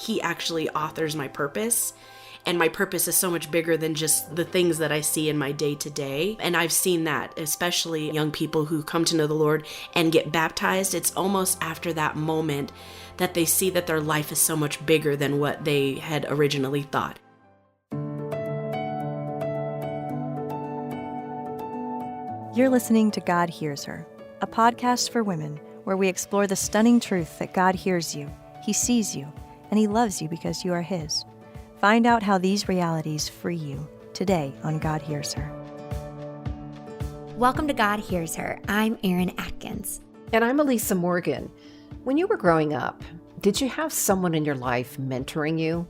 He actually authors my purpose. And my purpose is so much bigger than just the things that I see in my day to day. And I've seen that, especially young people who come to know the Lord and get baptized. It's almost after that moment that they see that their life is so much bigger than what they had originally thought. You're listening to God Hears Her, a podcast for women where we explore the stunning truth that God hears you, He sees you, and He loves you because you are His. Find out how these realities free you today on God Hears Her. Welcome to God Hears Her. I'm Erin Atkins. And I'm Elisa Morgan. When you were growing up, did you have someone in your life mentoring you?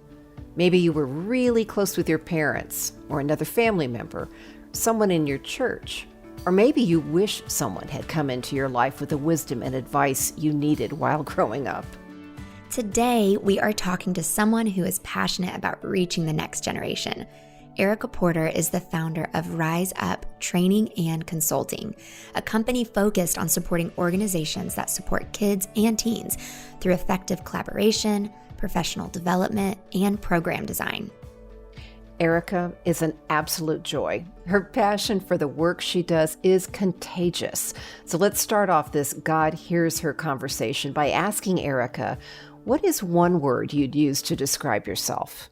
Maybe you were really close with your parents or another family member, someone in your church. Or maybe you wish someone had come into your life with the wisdom and advice you needed while growing up. Today, we are talking to someone who is passionate about reaching the next generation. Ericka Porter is the founder of Rise Up Training and Consulting, a company focused on supporting organizations that support kids and teens through effective collaboration, professional development, and program design. Ericka is an absolute joy. Her passion for the work she does is contagious. So let's start off this God Hears Her conversation by asking Ericka, what is one word you'd use to describe yourself?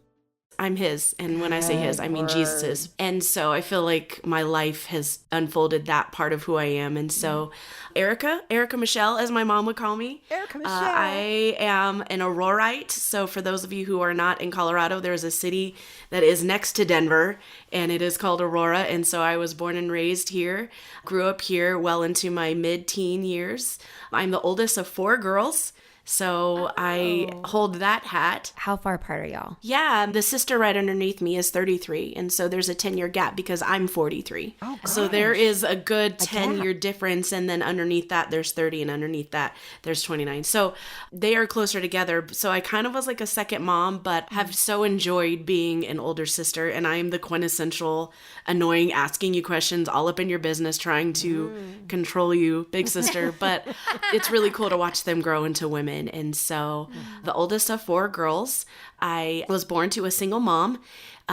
I'm His. And when I say His, I mean Jesus's. And so I feel like my life has unfolded that part of who I am. And so Ericka Michelle, as my mom would call me. Ericka Michelle. I am an Aurorite. So for those of you who are not in Colorado, there is a city that is next to Denver, and it is called Aurora. And so I was born and raised here, grew up here well into my mid-teen years. I'm the oldest of 4 girls. So I hold that hat. How far apart are y'all? Yeah, the sister right underneath me is 33. And so there's a 10-year gap because I'm 43. Oh, gosh. So there is a good 10-year difference. And then underneath that, there's 30. And underneath that, there's 29. So they are closer together. So I kind of was like a second mom, but have so enjoyed being an older sister. And I am the quintessential annoying, asking you questions all up in your business, trying to control you, big sister. But it's really cool to watch them grow into women. And so the oldest of 4 girls, I was born to a single mom.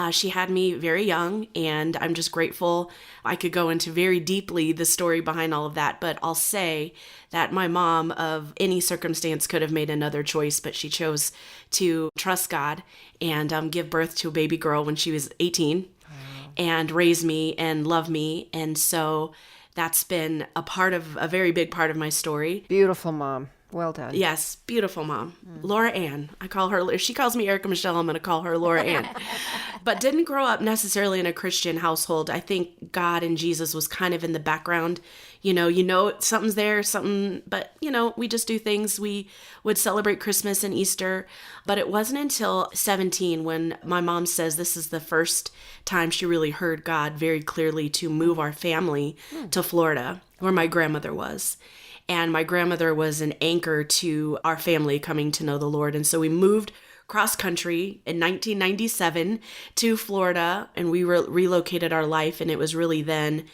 She had me very young, and I'm just grateful. I could go into very deeply the story behind all of that, but I'll say that my mom, of any circumstance, could have made another choice, but she chose to trust God and give birth to a baby girl when she was 18 and raise me and love me. And so that's been a very big part of my story. Beautiful mom. Well done. Yes, beautiful mom. Laura Ann. I call her, if she calls me Ericka Michelle, I'm going to call her Laura Ann. But didn't grow up necessarily in a Christian household. I think God and Jesus was kind of in the background. You know, something's there, but we just do things. We would celebrate Christmas and Easter. But it wasn't until 17 when my mom says this is the first time she really heard God very clearly to move our family to Florida, where my grandmother was. And my grandmother was an anchor to our family coming to know the Lord. And so we moved cross country in 1997 to Florida, and we relocated our life. And it was really then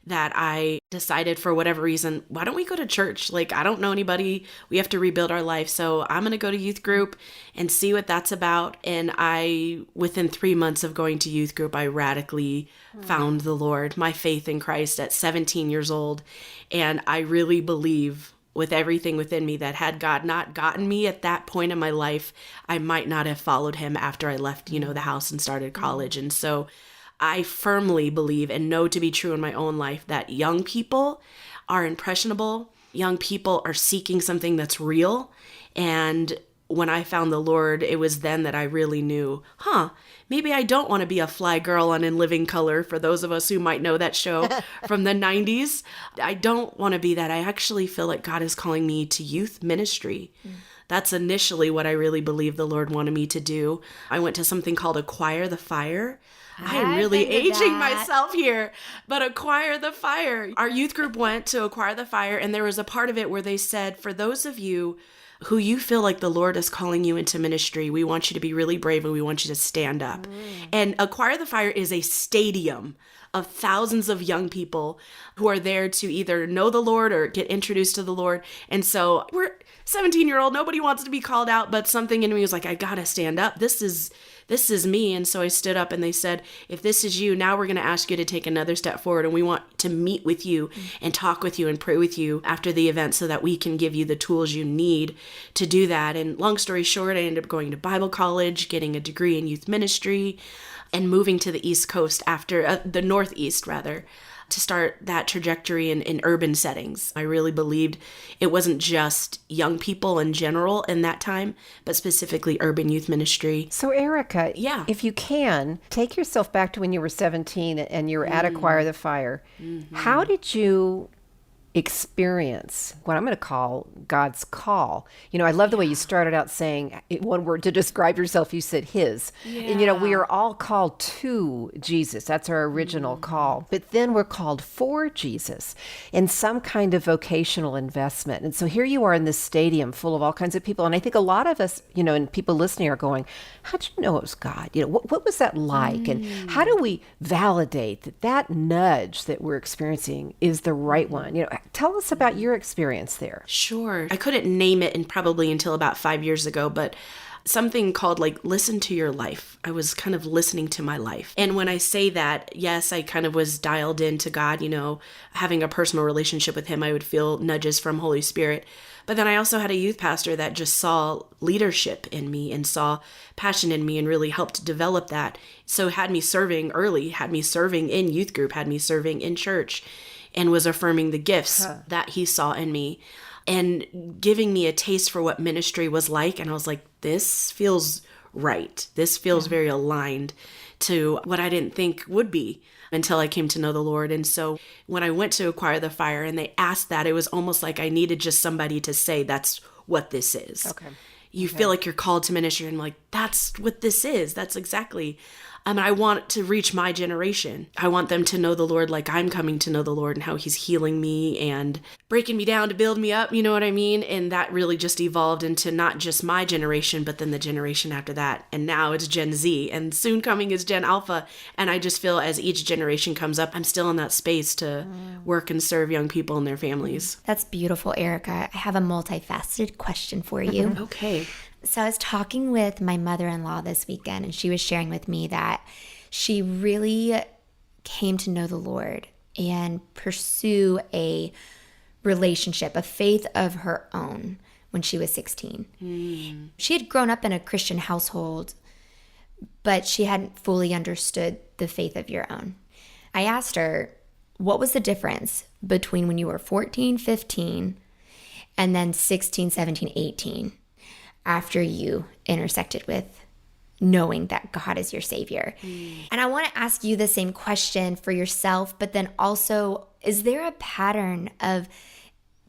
that I decided, for whatever reason, why don't we go to church? Like, I don't know anybody. We have to rebuild our life. So I'm going to go to youth group and see what that's about. And within 3 months of going to youth group, I radically found the Lord, my faith in Christ at 17 years old. And I really believe with everything within me that had God not gotten me at that point in my life, I might not have followed him after I left, the house and started college. And so I firmly believe and know to be true in my own life that young people are impressionable. Young people are seeking something that's real. And when I found the Lord, it was then that I really knew, maybe I don't want to be a fly girl on In Living Color, for those of us who might know that show from the 90s. I don't want to be that. I actually feel like God is calling me to youth ministry. That's initially what I really believe the Lord wanted me to do. I went to something called Acquire the Fire. I am really aging myself here, but Acquire the Fire. Our youth group went to Acquire the Fire, and there was a part of it where they said, for those of you who you feel like the Lord is calling you into ministry, we want you to be really brave and we want you to stand up. And Acquire the Fire is a stadium of thousands of young people who are there to either know the Lord or get introduced to the Lord. And so we're 17-year-old, nobody wants to be called out, but something in me was like, I gotta stand up. This is me. And so I stood up and they said, if this is you, now we're going to ask you to take another step forward. And we want to meet with you and talk with you and pray with you after the event so that we can give you the tools you need to do that. And long story short, I ended up going to Bible college, getting a degree in youth ministry, and moving to the East Coast after, the Northeast rather, to start that trajectory in urban settings. I really believed it wasn't just young people in general in that time, but specifically urban youth ministry. So Ericka, Yeah. if you can, take yourself back to when you were 17 and you were at Acquire the Fire. How did you experience what I'm going to call God's call? You know, I love the way you started out saying, one word to describe yourself, you said his. And, you know, we are all called to Jesus. That's our original call. But then we're called for Jesus in some kind of vocational investment. And so here you are in this stadium full of all kinds of people. And I think a lot of us, you know, and people listening are going, how'd you know it was God? You know, what was that like? And how do we validate that that nudge that we're experiencing is the right one? You know, tell us about your experience there. Sure. I couldn't name it probably until about 5 years ago, but something called listen to your life. I was kind of listening to my life. And when I say that, yes, I kind of was dialed into God, you know, having a personal relationship with him. I would feel nudges from Holy Spirit. But then I also had a youth pastor that just saw leadership in me and saw passion in me and really helped develop that. So had me serving early, had me serving in youth group, had me serving in church, and was affirming the gifts that he saw in me and giving me a taste for what ministry was like. And I was like, this feels right. This feels very aligned to what I didn't think would be until I came to know the Lord. And so when I went to Acquire the Fire and they asked that, it was almost like I needed just somebody to say, that's what this is. Okay. You feel like you're called to ministry and like, that's what this is. That's exactly. I want to reach my generation. I want them to know the Lord like I'm coming to know the Lord and how he's healing me and breaking me down to build me up. You know what I mean? And that really just evolved into not just my generation, but then the generation after that. And now it's Gen Z and soon coming is Gen Alpha. And I just feel as each generation comes up, I'm still in that space to work and serve young people and their families. That's beautiful, Ericka. I have a multifaceted question for you. Okay. So I was talking with my mother-in-law this weekend, and she was sharing with me that she really came to know the Lord and pursue a relationship, a faith of her own when she was 16. She had grown up in a Christian household, but she hadn't fully understood the faith of your own. I asked her, what was the difference between when you were 14, 15, and then 16, 17, 18? After you intersected with knowing that God is your Savior. And I want to ask you the same question for yourself, but then also, is there a pattern of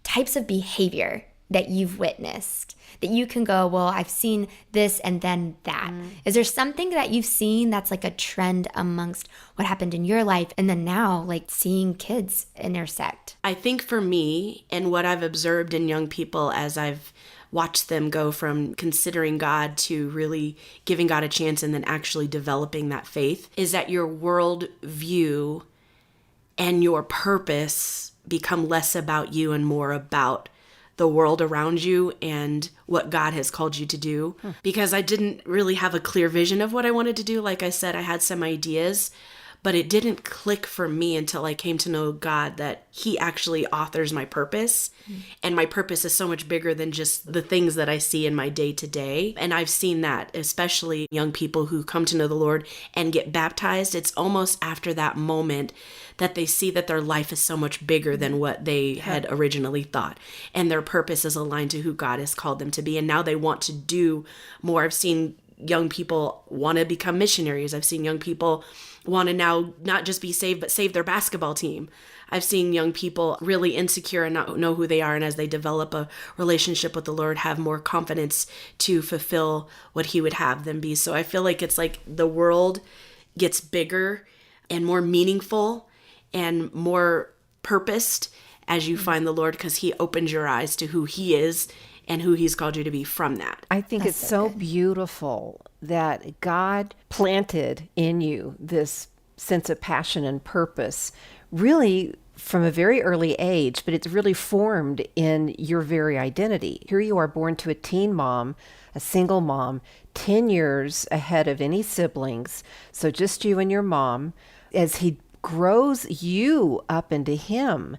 types of behavior that you've witnessed that you can go, well, I've seen this and then that? Is there something that you've seen that's like a trend amongst what happened in your life and then now like seeing kids intersect? I think for me and what I've observed in young people as I've watch them go from considering God to really giving God a chance and then actually developing that faith is that your world view and your purpose become less about you and more about the world around you and what God has called you to do. Because I didn't really have a clear vision of what I wanted to do. Like I said, I had some ideas, but it didn't click for me until I came to know God that he actually authors my purpose. And my purpose is so much bigger than just the things that I see in my day to day. And I've seen that, especially young people who come to know the Lord and get baptized. It's almost after that moment that they see that their life is so much bigger than what they had originally thought. And their purpose is aligned to who God has called them to be. And now they want to do more. I've seen young people want to become missionaries. I've seen young people want to now not just be saved, but save their basketball team. I've seen young people really insecure and not know who they are. And as they develop a relationship with the Lord, have more confidence to fulfill what he would have them be. So I feel like it's like the world gets bigger and more meaningful and more purposed as you find the Lord, because he opens your eyes to who he is and who he's called you to be from that. I think it's so beautiful that God planted in you this sense of passion and purpose really from a very early age, but it's really formed in your very identity. Here you are, born to a teen mom, a single mom, 10 years ahead of any siblings. So just you and your mom, as he grows you up into him.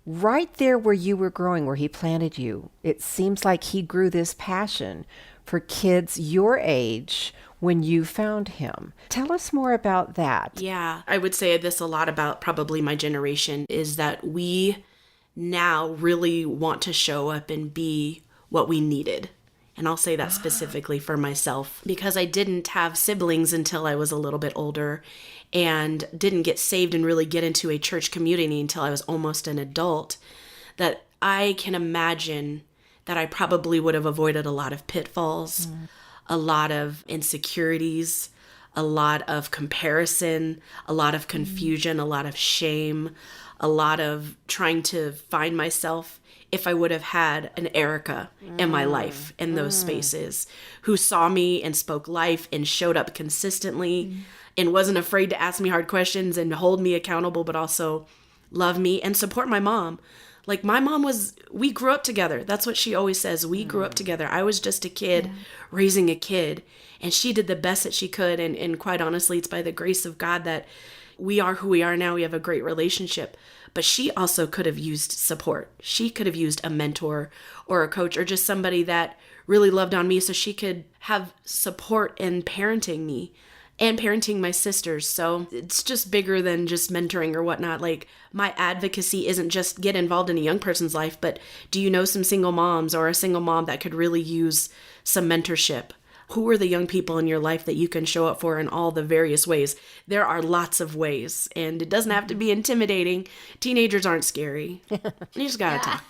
Right there where you were growing, where he planted you, it seems like he grew this passion for kids your age when you found him. Tell us more about that. Yeah, I would say this a lot about probably my generation, is that we now really want to show up and be what we needed. And I'll say that specifically for myself, because I didn't have siblings until I was a little bit older, and didn't get saved and really get into a church community until I was almost an adult, that I can imagine that I probably would have avoided a lot of pitfalls, a lot of insecurities, a lot of comparison, a lot of confusion, a lot of shame, a lot of trying to find myself, if I would have had an Ericka in my life in those spaces, who saw me and spoke life and showed up consistently and wasn't afraid to ask me hard questions and hold me accountable, but also love me and support my mom. Like, my mom we grew up together. That's what she always says. We grew up together. I was just a kid raising a kid, and she did the best that she could. And quite honestly, it's by the grace of God that we are who we are now. We have a great relationship. But she also could have used support. She could have used a mentor or a coach or just somebody that really loved on me so she could have support in parenting me and parenting my sisters. So it's just bigger than just mentoring or whatnot. Like, my advocacy isn't just get involved in a young person's life, but do you know some single moms or a single mom that could really use some mentorship? Who are the young people in your life that you can show up for in all the various ways? There are lots of ways, and it doesn't have to be intimidating. Teenagers aren't scary. You just got to talk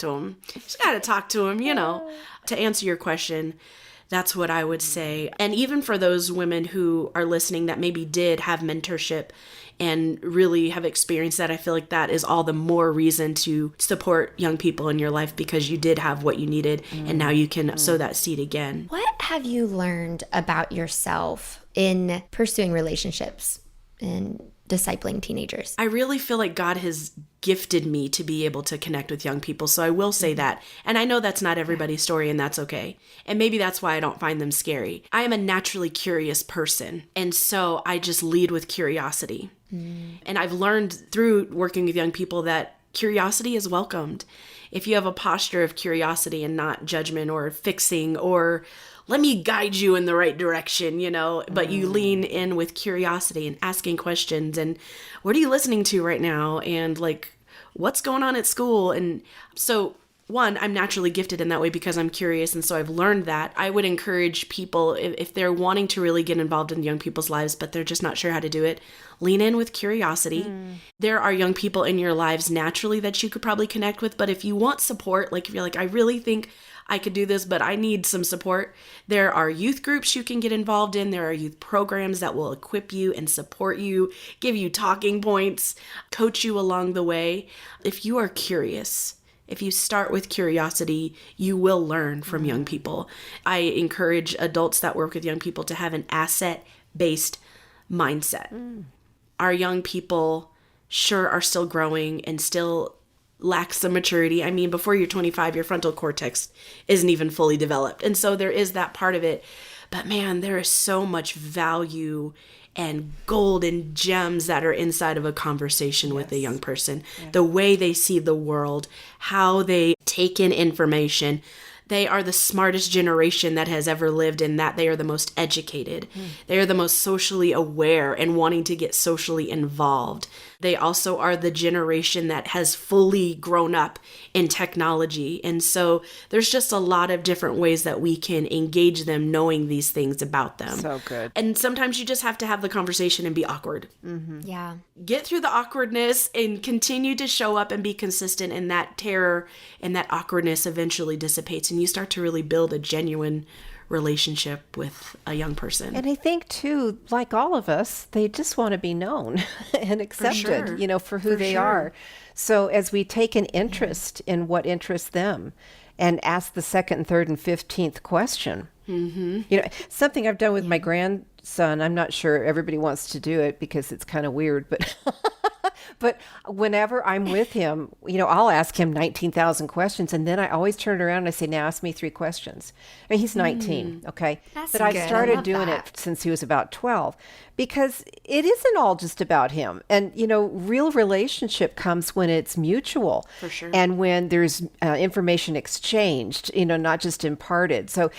to them. To answer your question, that's what I would say. And even for those women who are listening that maybe did have mentorship and really have experienced that, I feel like that is all the more reason to support young people in your life, because you did have what you needed and now you can sow that seed again. What have you learned about yourself in pursuing relationships and discipling teenagers? I really feel like God has gifted me to be able to connect with young people. So I will say that. And I know that's not everybody's story, and that's okay. And maybe that's why I don't find them scary. I am a naturally curious person. And so I just lead with curiosity. And I've learned through working with young people that curiosity is welcomed. If you have a posture of curiosity and not judgment or fixing or let me guide you in the right direction, but you lean in with curiosity and asking questions and what are you listening to right now? And like, what's going on at school? And so one, I'm naturally gifted in that way because I'm curious. And so I've learned that. I would encourage people, if they're wanting to really get involved in young people's lives, but they're just not sure how to do it, lean in with curiosity. There are young people in your lives naturally that you could probably connect with. But if you want support, like if you're like, I really think I could do this, but I need some support, there are youth groups you can get involved in. There are youth programs that will equip you and support you, give you talking points, coach you along the way. If you are curious, if you start with curiosity, you will learn from young people. I encourage adults that work with young people to have an asset-based mindset. Our young people sure are still growing and still lack some maturity. I mean, before you're 25, your frontal cortex isn't even fully developed. And so there is that part of it. But man, there is so much value and gold and gems that are inside of a conversation with a young person. The way they see the world, how they take in information. They are the smartest generation that has ever lived, in that they are the most educated. They are the most socially aware and wanting to get socially involved. They also are the generation that has fully grown up in technology. And so there's just a lot of different ways that we can engage them knowing these things about them. So good. And sometimes you just have to have the conversation and be awkward. Yeah. Get through the awkwardness and continue to show up and be consistent, and that terror and that awkwardness eventually dissipates and you start to really build a genuine relationship with a young person. And I think too, like all of us, they just want to be known and accepted, for who they are. So as we take an interest in what interests them and ask the second, third, and 15th question, Something I've done with my grandson, I'm not sure everybody wants to do it because it's kind of weird, but but whenever I'm with him, I'll ask him 19,000 questions, and then I always turn around and I say, now ask me 3 questions. I mean, he's 19, okay? That's but good. I I started love doing that. it since he was about 12 because it isn't all just about him. And, real relationship comes when it's mutual. For sure. And when there's information exchanged, not just imparted. So,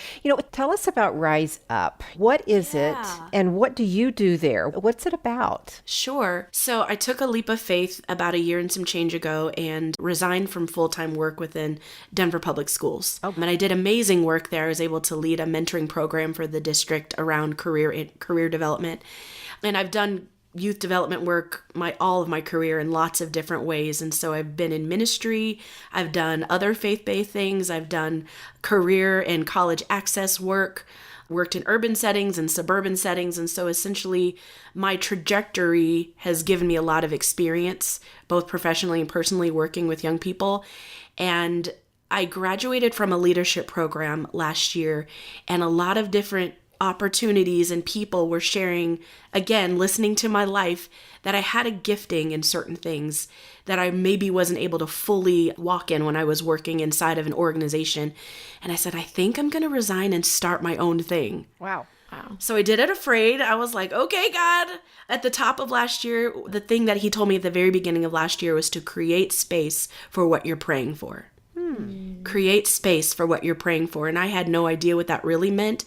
tell us about Rise Up. What is it and what do you do there? What's it about? Sure. So I took a leap of faith about a year and some change ago and resigned from full-time work within Denver Public Schools. And I did amazing work there. I was able to lead a mentoring program for the district around career development. And I've done youth development work all of my career in lots of different ways. And so I've been in ministry, I've done other faith-based things, I've done career and college access work, worked in urban settings and suburban settings. And so essentially my trajectory has given me a lot of experience, both professionally and personally, working with young people. And I graduated from a leadership program last year, and a lot of different opportunities and people were sharing, again, listening to my life, that I had a gifting in certain things that I maybe wasn't able to fully walk in when I was working inside of an organization. And I said, I think I'm going to resign and start my own thing. Wow. So I did it afraid. I was like, okay, God. At the top of last year, the thing that he told me at the very beginning of last year was to create space for what you're praying for. Create space for what you're praying for. And I had no idea what that really meant,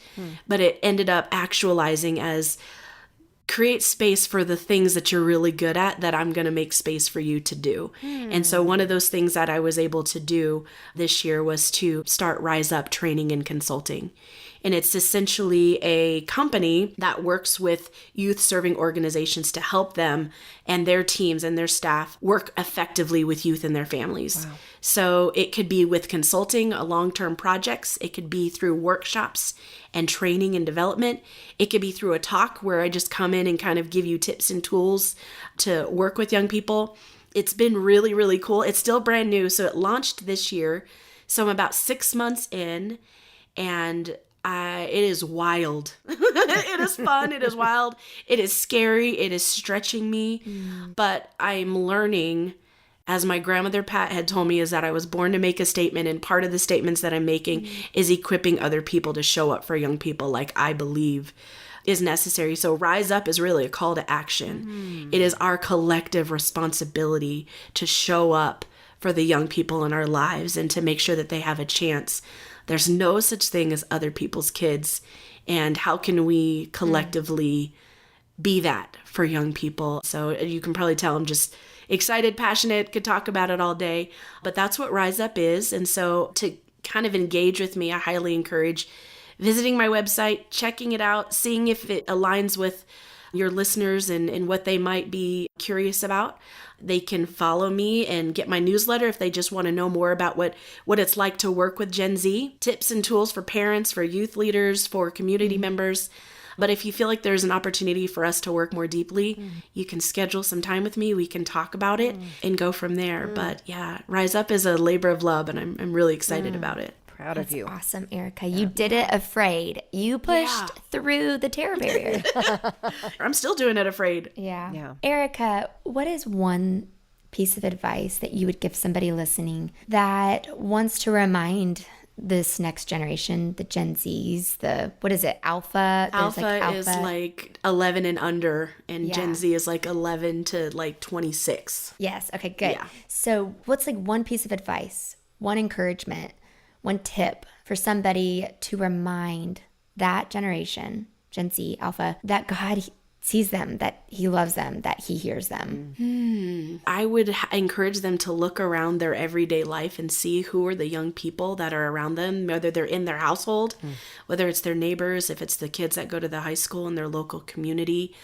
but it ended up actualizing as create space for the things that you're really good at that I'm going to make space for you to do. And so one of those things that I was able to do this year was to start Rise Up Training and Consulting. And it's essentially a company that works with youth serving organizations to help them and their teams and their staff work effectively with youth and their families. Wow. So it could be with consulting, long-term projects. It could be through workshops and training and development. It could be through a talk where I just come in and kind of give you tips and tools to work with young people. It's been really, really cool. It's still brand new. So it launched this year. So I'm about 6 months in, and it is wild. It is fun. It is wild. It is scary. It is stretching me. But I'm learning, as my grandmother Pat had told me, is that I was born to make a statement. And part of the statements that I'm making is equipping other people to show up for young people like I believe is necessary. So Rise Up is really a call to action. It is our collective responsibility to show up for the young people in our lives and to make sure that they have a chance. There's no such thing as other people's kids. And how can we collectively be that for young people? So you can probably tell I'm just excited, passionate, could talk about it all day. But that's what Rise Up is. And so to kind of engage with me, I highly encourage visiting my website, checking it out, seeing if it aligns with your listeners and what they might be curious about. They can follow me and get my newsletter if they just want to know more about what it's like to work with Gen Z, tips and tools for parents, for youth leaders, for community members. But if you feel like there's an opportunity for us to work more deeply, you can schedule some time with me. We can talk about it and go from there. But yeah, Rise Up is a labor of love, and I'm really excited about it. Proud of you. Awesome, Ericka. You did it afraid. You pushed through the terror barrier. I'm still doing it afraid. Yeah. Ericka, what is one piece of advice that you would give somebody listening that wants to remind this next generation, the Gen Zs, what is it, Alpha? Alpha is like 11 and under, and Gen Z is like 11 to like 26. Yes. Okay, good. Yeah. So what's like one piece of advice, one encouragement, one tip for somebody to remind that generation, Gen Z, Alpha, that God sees them, that he loves them, that he hears them? I would encourage them to look around their everyday life and see who are the young people that are around them, whether they're in their household, whether it's their neighbors, if it's the kids that go to the high school in their local community,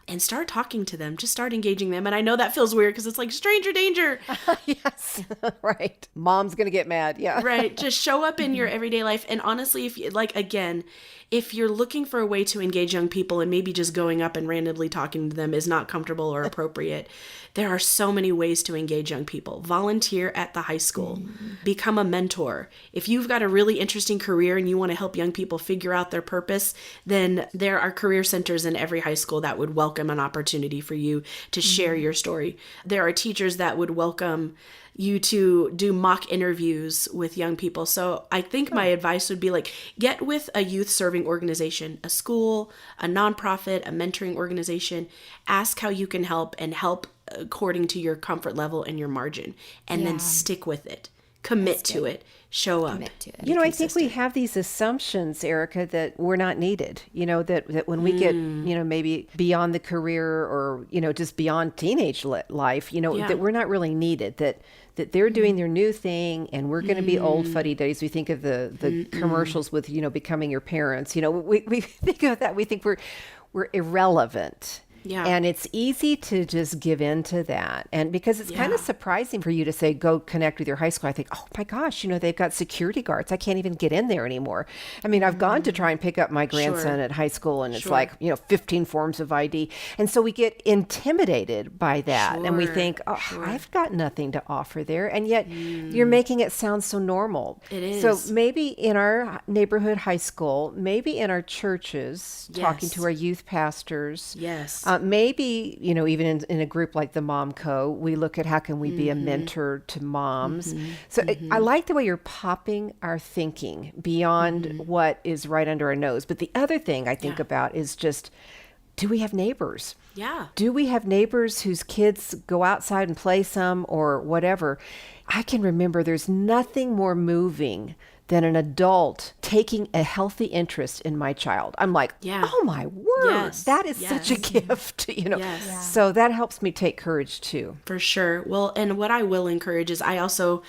and start talking to them. Just start engaging them. And I know that feels weird because it's like stranger danger. Yes, right. Mom's going to get mad. Yeah. Right. Just show up in your everyday life. And honestly, if you, like, again, if you're looking for a way to engage young people and maybe just going up and randomly talking to them is not comfortable or appropriate, there are so many ways to engage young people. Volunteer at the high school. Become a mentor. If you've got a really interesting career and you want to help young people figure out their purpose, then there are career centers in every high school that would welcome an opportunity for you to share your story. There are teachers that would welcome you to do mock interviews with young people. So I think my advice would be like, get with a youth serving organization, a school, a nonprofit, a mentoring organization. Ask how you can help and help according to your comfort level and your margin, and then stick with it. Commit to it. Show up. I think we have these assumptions, Ericka, that we're not needed. That when we get, maybe beyond the career or, just beyond teenage life, that we're not really needed, that they're doing their new thing and we're going to be old fuddy-duddies. We think of the commercials with, becoming your parents. We think of that. We think we're irrelevant. Yeah. And it's easy to just give in to that. And because it's kind of surprising for you to say, go connect with your high school. I think, oh my gosh, they've got security guards. I can't even get in there anymore. I mean, I've gone to try and pick up my grandson at high school and it's like, 15 forms of ID. And so we get intimidated by that. And we think, I've got nothing to offer there. And yet you're making it sound so normal. It is. So maybe in our neighborhood high school, maybe in our churches, talking to our youth pastors. Yes. Maybe, even in a group like the Mom Co., we look at how can we be a mentor to moms. So I like the way you're popping our thinking beyond what is right under our nose. But the other thing I think about is just, do we have neighbors? Yeah. Do we have neighbors whose kids go outside and play some or whatever? I can remember there's nothing more moving than an adult taking a healthy interest in my child. I'm like, oh my word, that is such a gift, So that helps me take courage too. For sure. Well, and what I will encourage is I also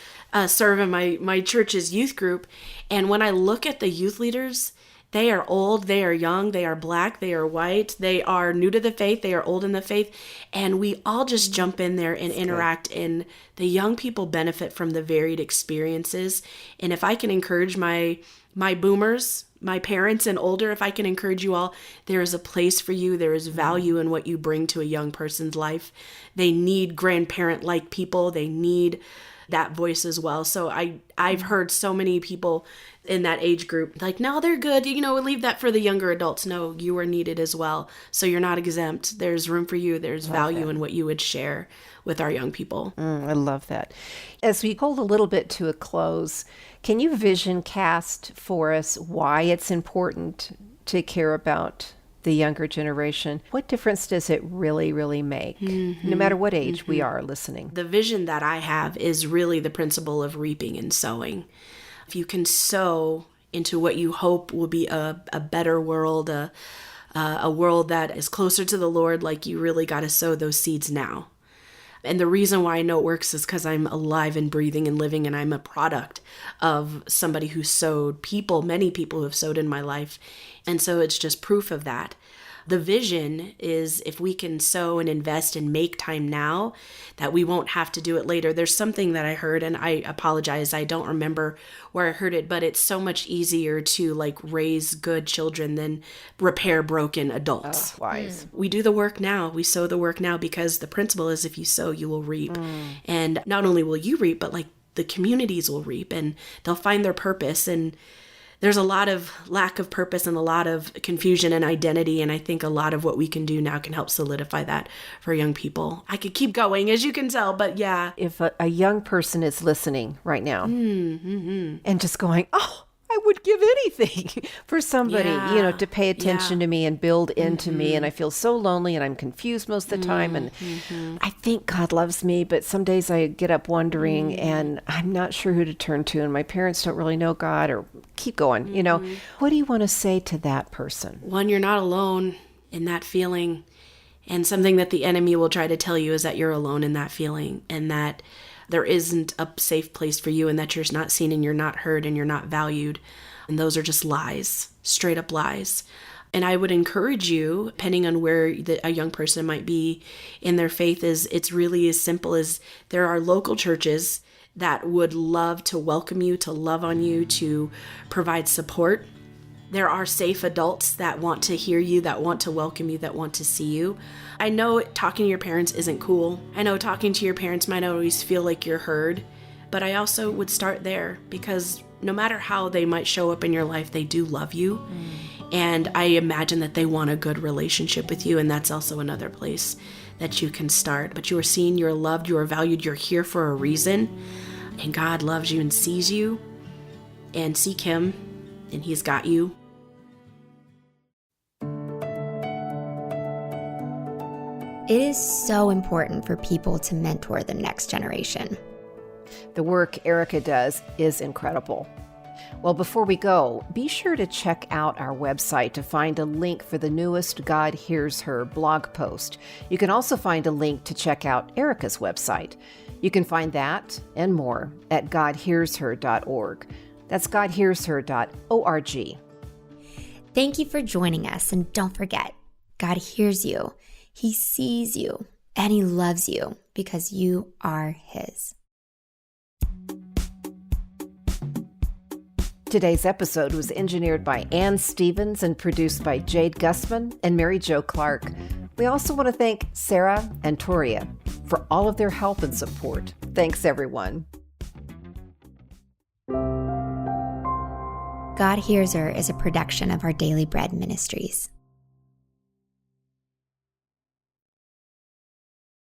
serve in my church's youth group. And when I look at the youth leaders, they are old, they are young, they are Black, they are white, they are new to the faith, they are old in the faith. And we all just jump in there and interact. And the young people benefit from the varied experiences. And if I can encourage my boomers, my parents and older, if I can encourage you all, there is a place for you. There is value in what you bring to a young person's life. They need grandparent-like people. They need that voice as well. So I've heard so many people in that age group like, no, they're good. Leave that for the younger adults. No, you are needed as well. So you're not exempt. There's room for you. There's value in what you would share with our young people. I love that. As we hold a little bit to a close, can you vision cast for us why it's important to care about the younger generation? What difference does it really, really make, no matter what age we are listening? The vision that I have is really the principle of reaping and sowing. If you can sow into what you hope will be a better world, a world that is closer to the Lord, like you really got to sow those seeds now. And the reason why I know it works is because I'm alive and breathing and living, and I'm a product of somebody who sowed, many people who have sowed in my life. And so it's just proof of that. The vision is if we can sow and invest and make time now, that we won't have to do it later. There's something that I heard, and I apologize, I don't remember where I heard it, but it's so much easier to raise good children than repair broken adults. Wise. We do the work now. We sow the work now because the principle is if you sow, you will reap. And not only will you reap, but the communities will reap and they'll find their purpose. And there's a lot of lack of purpose and a lot of confusion and identity. And I think a lot of what we can do now can help solidify that for young people. I could keep going, as you can tell, but yeah. If a young person is listening right now and just going, oh, I would give anything for somebody, to pay attention to me and build into me. And I feel so lonely and I'm confused most of the time. And I think God loves me, but some days I get up wondering and I'm not sure who to turn to. And my parents don't really know God, or keep going, What do you want to say to that person? One, you're not alone in that feeling. And something that the enemy will try to tell you is that you're alone in that feeling, and that there isn't a safe place for you, and that you're not seen and you're not heard and you're not valued. And those are just lies, straight up lies. And I would encourage you, depending on where a young person might be in their faith, it's really as simple as there are local churches that would love to welcome you, to love on you, to provide support. There are safe adults that want to hear you, that want to welcome you, that want to see you. I know talking to your parents isn't cool. I know talking to your parents might not always feel like you're heard, but I also would start there, because no matter how they might show up in your life, they do love you. And I imagine that they want a good relationship with you, and that's also another place that you can start. But you are seen, you're loved, you are valued, you're here for a reason, and God loves you and sees you. And seek Him, and He's got you. It is so important for people to mentor the next generation. The work Ericka does is incredible. Well, before we go, be sure to check out our website to find a link for the newest God Hears Her blog post. You can also find a link to check out Ericka's website. You can find that and more at godhearsher.org. That's godhearsher.org. Thank you for joining us, and don't forget, God hears you, He sees you, and He loves you because you are His. Today's episode was engineered by Ann Stevens and produced by Jade Gussman and Mary Jo Clark. We also want to thank Sarah and Toria for all of their help and support. Thanks, everyone. God Hears Her is a production of Our Daily Bread Ministries.